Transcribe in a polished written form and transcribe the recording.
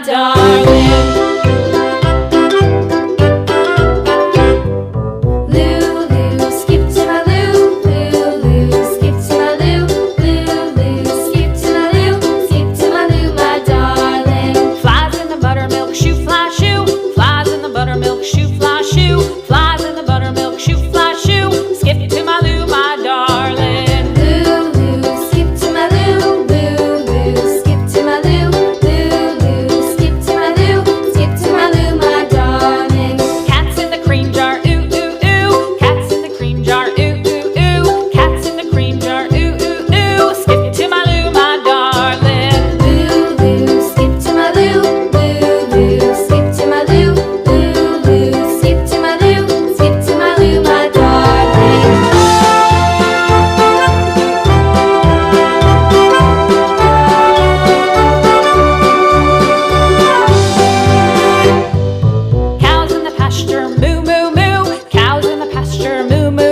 darling. Lulu, skip to my Lou, Lulu, skip to my Lou, Lulu, skip to my Lou, skip to my Lou, my darling. Flies in the buttermilk shoe, fly shoe. Flies in the buttermilk shoe, fly shoe. Flies in the buttermilk shoe, fly shoe. Skip to my Lou, my darling. Lulu, skip to my Lou, Lulu, skip to my Lou, Lulu, skip to my Lou, skip to my Lou, my darling. Cats in the cream jar, ooh, ooh, ooh. Cats in the cream jar, ooh, ooh, ooh. Cats in the cream jar, ooh, ooh, ooh. Skip to my Lou, my darling. Lulu, skip to my Lou, Lulu, skip to my Lou, Lulu, skip to my Lou, skip to my Lou, my darling. Cows in the pasture, moo, moo, moo. Cows in the pasture, moo, moo,